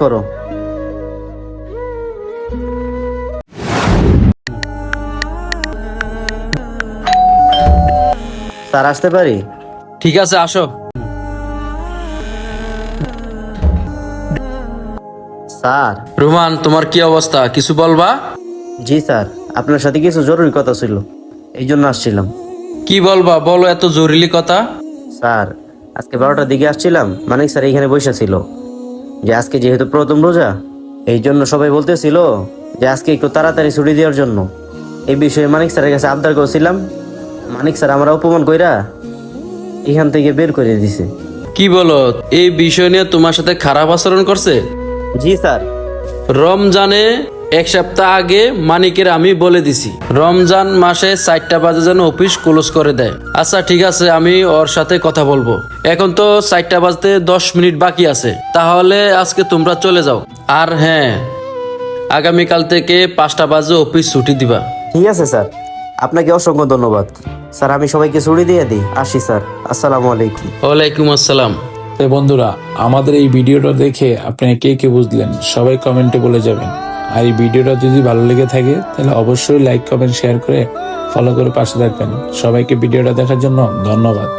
করো। স্যার আসতে পারি? ঠিক আছে, আসো। স্যার। রোমান, তোমার কি অবস্থা, কিছু বলবা? জি স্যার, আপনার সাথে কিছু জরুরি কথা ছিল, এই জন্য আসছিলাম। কি বলবা, বলো, এত জরুরি কথা। স্যার, আজকে 12টার দিকে আসছিলাম, মানিক স্যার এইখানে বসে ছিল যে আজকে যেহেতু প্রথম রোজা, এই জন্য সবাই বলতেছিল যে আজকে একটু তাড়াতাড়ি ছুটি দেওয়ার জন্য। এই বিষয়ে মানিক স্যারের কাছে আবদার করছিলাম। মানিক স্যার আমরা অপমান কইরা এখান থেকে বের করে দিছে। কি বলো, এই বিষয় নিয়ে তোমার সাথে খারাপ আচরণ করছে? জি স্যার। রমজানে 1 সপ্তাহ আগে মানিকের আমি বলে দিছি রমজান মাসে 4টা বাজে যেন অফিস ক্লোজ করে দেয়। আচ্ছা ঠিক আছে, আমি ওর সাথে কথা বলবো। এখন তো 4টা বাজতে 10 মিনিট বাকি আছে, তাহলে আজকে তোমরা চলে যাও। আর হ্যাঁ, আগামীকাল থেকে 5টা বাজে অফিস ছুটি দিবা। ঠিক আছে স্যার, আপনাকে অসংখ্য ধন্যবাদ। স্যার আমি সবাইকে ছুটি দিয়ে দিই, আসি স্যার। আসসালামু আলাইকুম। ওয়ালাইকুম আসসালাম। তো বন্ধুরা, আমাদের এই ভিডিওটা দেখে আপনারা কে কে বুঝলেন সবাই কমেন্টে বলে যাবেন। আর এই ভিডিওটা যদি ভালো লেগে থাকে তাহলে অবশ্যই লাইক, কমেন্ট, শেয়ার করে ফলো করে পাশে থাকবেন। সবাইকে ভিডিওটা দেখার জন্য ধন্যবাদ।